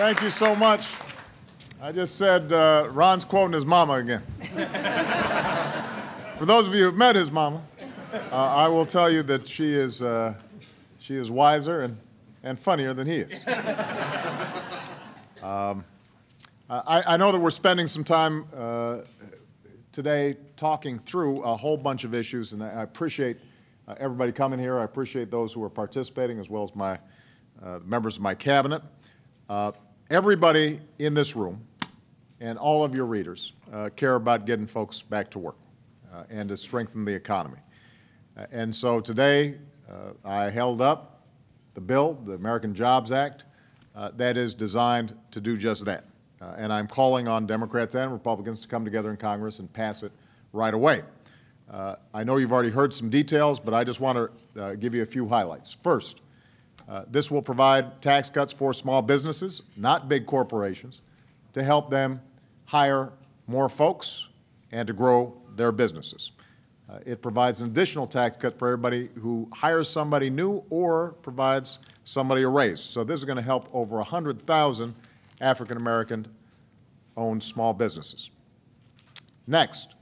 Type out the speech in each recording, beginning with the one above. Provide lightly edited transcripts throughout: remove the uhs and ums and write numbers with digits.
Thank you so much. I just said Ron's quoting his mama again. For those of you who've met his mama, I will tell you that she is wiser and funnier than he is. I know that we're spending some time today talking through a whole bunch of issues, and I appreciate everybody coming here. I appreciate those who are participating, as well as my members of my cabinet. Everybody in this room and all of your readers care about getting folks back to work and to strengthen the economy. And so today I held up the bill, the American Jobs Act, that is designed to do just that. And I'm calling on Democrats and Republicans to come together in Congress and pass it right away. I know you've already heard some details, but I just want to give you a few highlights. First, this will provide tax cuts for small businesses, not big corporations, to help them hire more folks and to grow their businesses. It provides an additional tax cut for everybody who hires somebody new or provides somebody a raise. So this is going to help over 100,000 African-American owned small businesses. Next,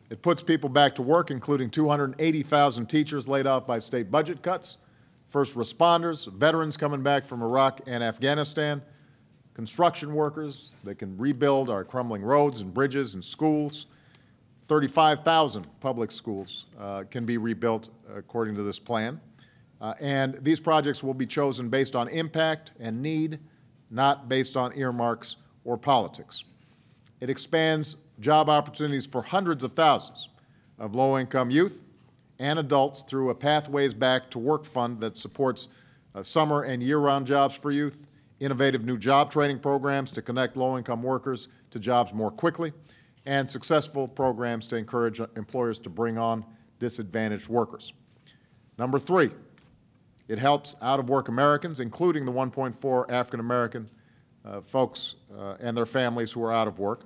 it puts people back to work, including 280,000 teachers laid off by state budget cuts, first responders, veterans coming back from Iraq and Afghanistan, construction workers that can rebuild our crumbling roads and bridges and schools. 35,000 public schools can be rebuilt according to this plan. And these projects will be chosen based on impact and need, not based on earmarks or politics. It expands job opportunities for hundreds of thousands of low-income youth and adults through a Pathways Back to Work fund that supports summer and year-round jobs for youth, innovative new job training programs to connect low-income workers to jobs more quickly, and successful programs to encourage employers to bring on disadvantaged workers. Number three, it helps out-of-work Americans, including the 1.4 African-American folks and their families who are out of work,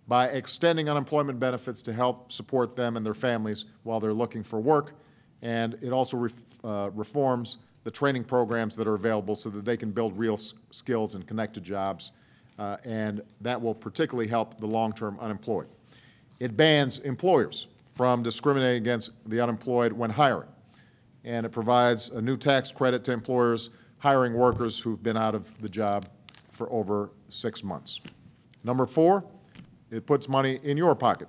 by extending unemployment benefits to help support them and their families while they're looking for work. And it also reforms the training programs that are available so that they can build real skills and connect to jobs, and that will particularly help the long-term unemployed. It bans employers from discriminating against the unemployed when hiring, and it provides a new tax credit to employers hiring workers who've been out of the job for over 6 months. Number four, it puts money in your pocket,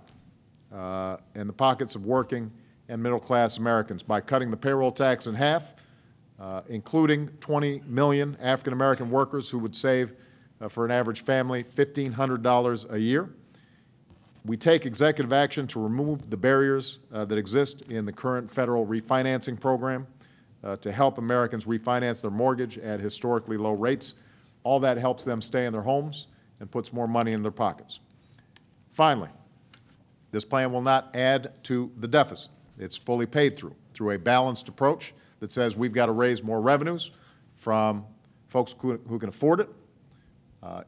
in the pockets of working and middle-class Americans by cutting the payroll tax in half, including 20 million African-American workers who would save, for an average family, $1,500 a year. We take executive action to remove the barriers that exist in the current federal refinancing program to help Americans refinance their mortgage at historically low rates. All that helps them stay in their homes and puts more money in their pockets. Finally, this plan will not add to the deficit. It's fully paid through a balanced approach that says we've got to raise more revenues from folks who can afford it.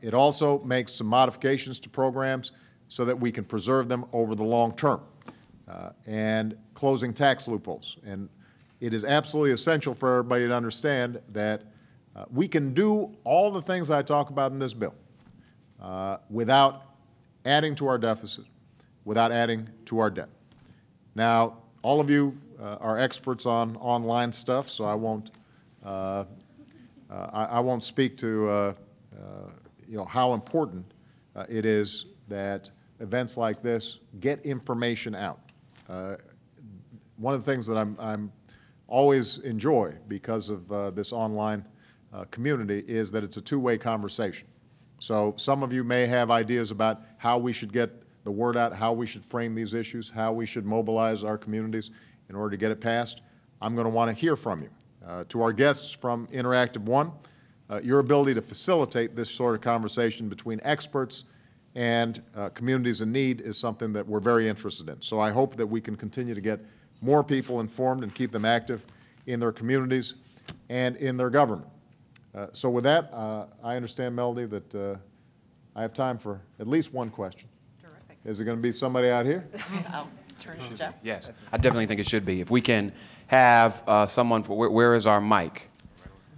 It also makes some modifications to programs so that we can preserve them over the long term, and closing tax loopholes. And it is absolutely essential for everybody to understand that we can do all the things I talk about in this bill without adding to our deficit, without adding to our debt. Now, all of you are experts on online stuff, so I won't speak to how important it is that events like this get information out. One of the things that I'm always enjoy because of this online community is that it's a two-way conversation. So some of you may have ideas about how we should get the word out, how we should frame these issues, how we should mobilize our communities in order to get it passed. I'm going to want to hear from you. To our guests from Interactive One, your ability to facilitate this sort of conversation between experts and communities in need is something that we're very interested in. So I hope that we can continue to get more people informed and keep them active in their communities and in their government. So with that, I understand, Melody, that I have time for at least one question. Terrific. Is it going to be somebody out here? I'll turn to Jeff. Yes, I definitely think it should be. If we can have someone, for, where is our mic?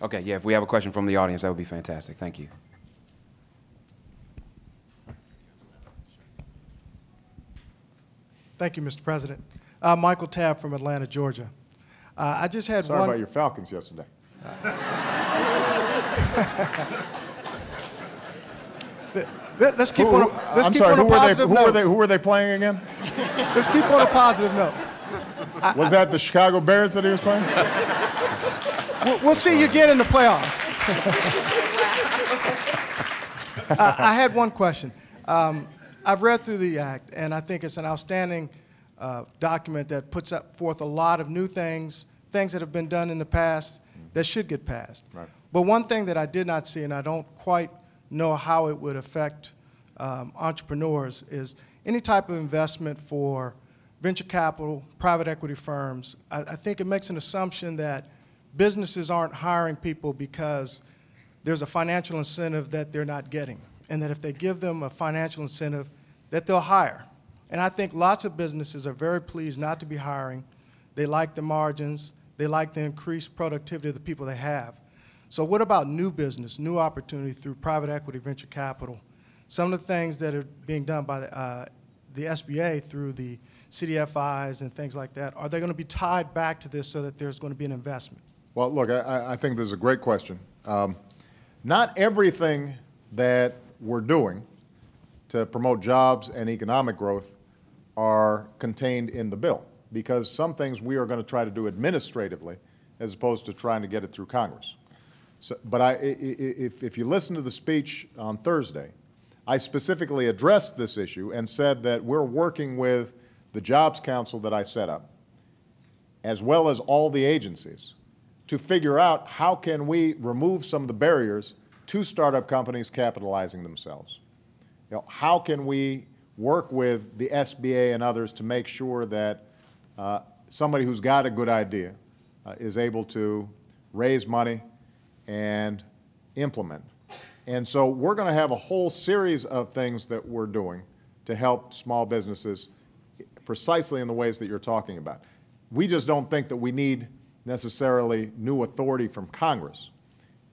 Okay, yeah, if we have a question from the audience, that would be fantastic. Thank you. Thank you, Mr. President. Michael Tabb from Atlanta, Georgia. I just had Sorry one. about your Falcons yesterday. Let's keep on. Let's I'm keep sorry, on a positive note. who were they playing again? Let's keep on a positive note. Was that the Chicago Bears that he was playing? We'll see you again in the playoffs. I had one question. I've read through the act, and I think it's an outstanding document that puts up forth a lot of new things that have been done in the past that should get passed. Right. But one thing that I did not see, and I don't quite know how it would affect entrepreneurs, is any type of investment for venture capital, private equity firms. I think it makes an assumption that businesses aren't hiring people because there's a financial incentive that they're not getting, and that if they give them a financial incentive, that they'll hire. And I think lots of businesses are very pleased not to be hiring. They like the margins. They like the increased productivity of the people they have. So what about new business, new opportunity through private equity, venture capital? Some of the things that are being done by the SBA through the CDFIs and things like that, are they going to be tied back to this so that there's going to be an investment? Well, look, I think this is a great question. Not everything that we're doing to promote jobs and economic growth are contained in the bill, because some things we are going to try to do administratively as opposed to trying to get it through Congress. So, but if you listen to the speech on Thursday, I specifically addressed this issue and said that we're working with the Jobs Council that I set up, as well as all the agencies, to figure out how can we remove some of the barriers to startup companies capitalizing themselves. You know, how can we work with the SBA and others to make sure that somebody who's got a good idea is able to raise money and implement. And so we're going to have a whole series of things that we're doing to help small businesses precisely in the ways that you're talking about. We just don't think that we need necessarily new authority from Congress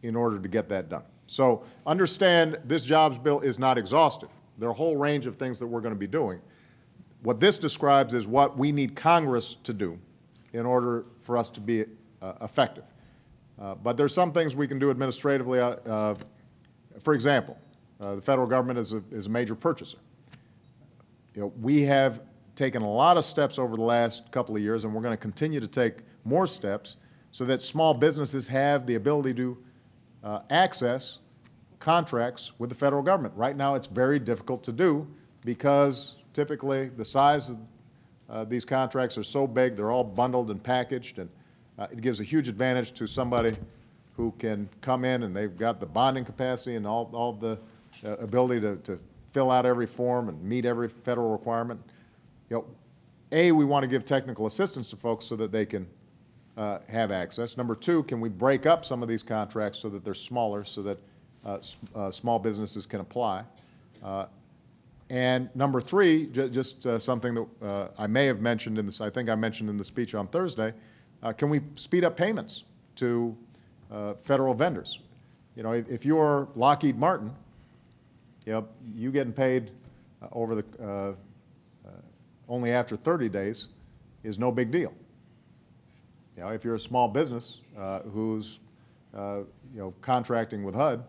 in order to get that done. So understand this jobs bill is not exhaustive. There are a whole range of things that we're going to be doing. What this describes is what we need Congress to do in order for us to be effective. But there's some things we can do administratively. For example, the federal government is a major purchaser. You know, we have taken a lot of steps over the last couple of years, and we're going to continue to take more steps so that small businesses have the ability to access contracts with the federal government. Right now, it's very difficult to do because typically the size of these contracts are so big, they're all bundled and packaged, and it gives a huge advantage to somebody who can come in and they've got the bonding capacity and all the ability to fill out every form and meet every federal requirement. You know, we want to give technical assistance to folks so that they can have access. Number two, can we break up some of these contracts so that they're smaller, so that small businesses can apply? And number three, just something that I may have mentioned in this, I think I mentioned in the speech on Thursday, can we speed up payments to federal vendors? You know, if you're Lockheed Martin, you know, you getting paid over the only after 30 days is no big deal. You know, if you're a small business who's you know, contracting with HUD,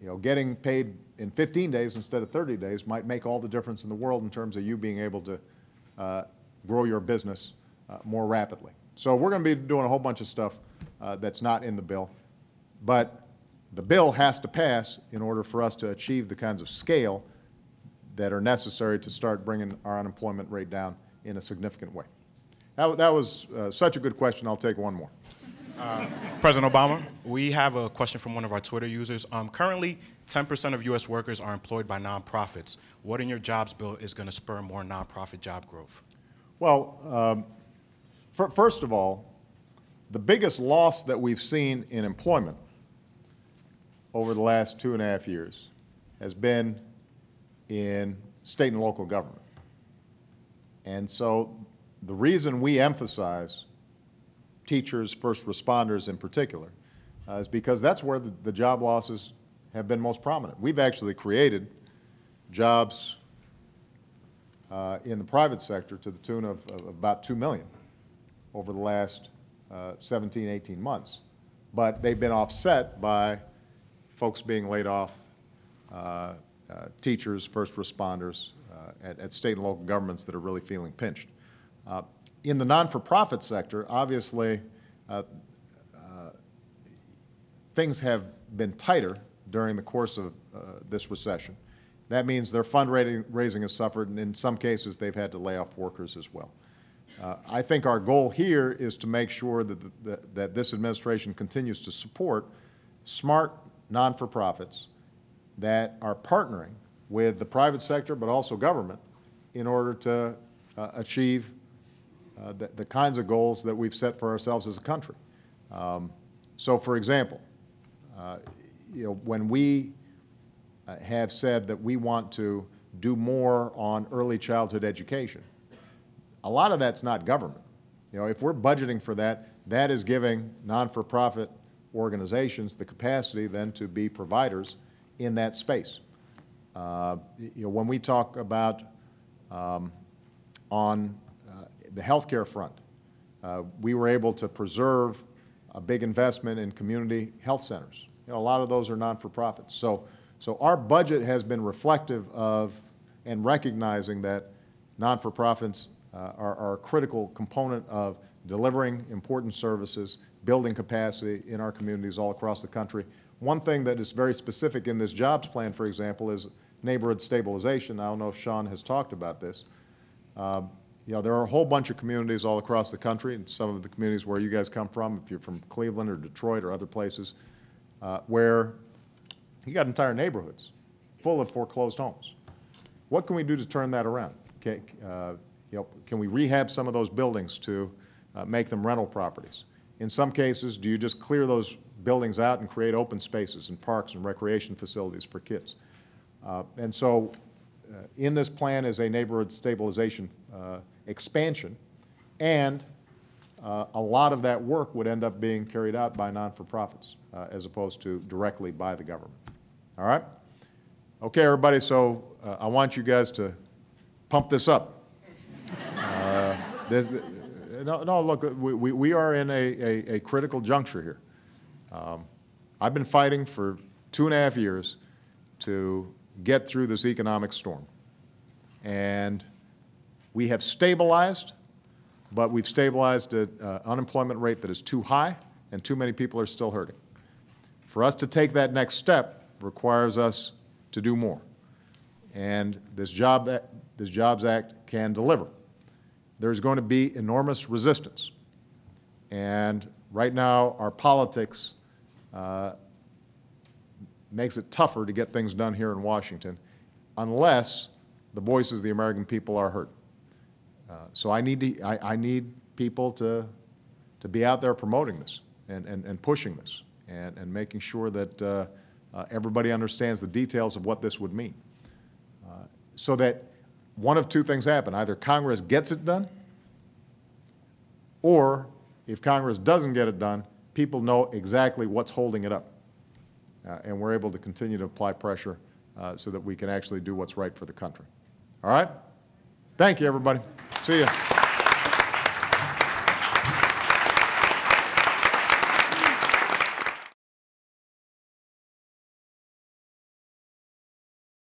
you know, getting paid in 15 days instead of 30 days might make all the difference in the world in terms of you being able to grow your business more rapidly. So we're going to be doing a whole bunch of stuff that's not in the bill, but the bill has to pass in order for us to achieve the kinds of scale that are necessary to start bringing our unemployment rate down in a significant way. That was such a good question. I'll take one more. President Obama, we have a question from one of our Twitter users. Currently, 10% of U.S. workers are employed by nonprofits. What in your jobs bill is going to spur more nonprofit job growth? Well, first of all, the biggest loss that we've seen in employment over the last 2.5 years has been in state and local government. And so the reason we emphasize teachers, first responders in particular, is because that's where the job losses have been most prominent. We've actually created jobs in the private sector to the tune of about $2 million over the last 17, 18 months. But they've been offset by folks being laid off, teachers, first responders, at state and local governments that are really feeling pinched. In the non-for-profit sector, obviously, things have been tighter during the course of this recession. That means their fundraising has suffered, and in some cases, they've had to lay off workers as well. I think our goal here is to make sure that this administration continues to support smart non-for-profits that are partnering with the private sector, but also government, in order to achieve the kinds of goals that we've set for ourselves as a country. So, for example, when we have said that we want to do more on early childhood education, a lot of that's not government. If we're budgeting for that, that is giving non-for-profit organizations the capacity then to be providers in that space. When we talk about on the healthcare front, we were able to preserve a big investment in community health centers. A lot of those are non-for-profits. So our budget has been reflective of and recognizing that non-for-profits are a critical component of delivering important services, building capacity in our communities all across the country. One thing that is very specific in this jobs plan, for example, is neighborhood stabilization. I don't know if Sean has talked about this. There are a whole bunch of communities all across the country, and some of the communities where you guys come from, if you're from Cleveland or Detroit or other places, where you got entire neighborhoods full of foreclosed homes. What can we do to turn that around? Can we rehab some of those buildings to make them rental properties? In some cases, do you just clear those buildings out and create open spaces and parks and recreation facilities for kids? And so in this plan is a neighborhood stabilization expansion, and a lot of that work would end up being carried out by non-for-profits as opposed to directly by the government. All right? Okay, everybody, so I want you guys to pump this up. No, look, we are in a critical juncture here. I've been fighting for 2.5 years to get through this economic storm. And we have stabilized, but we've stabilized at an unemployment rate that is too high, and too many people are still hurting. For us to take that next step requires us to do more. And this Jobs Act can deliver. There's going to be enormous resistance. And right now, our politics makes it tougher to get things done here in Washington unless the voices of the American people are heard. So I need people to be out there promoting this and pushing this and making sure that everybody understands the details of what this would mean. So that one of two things happen. Either Congress gets it done, or if Congress doesn't get it done, people know exactly what's holding it up. And we're able to continue to apply pressure so that we can actually do what's right for the country. All right? Thank you, everybody. See you.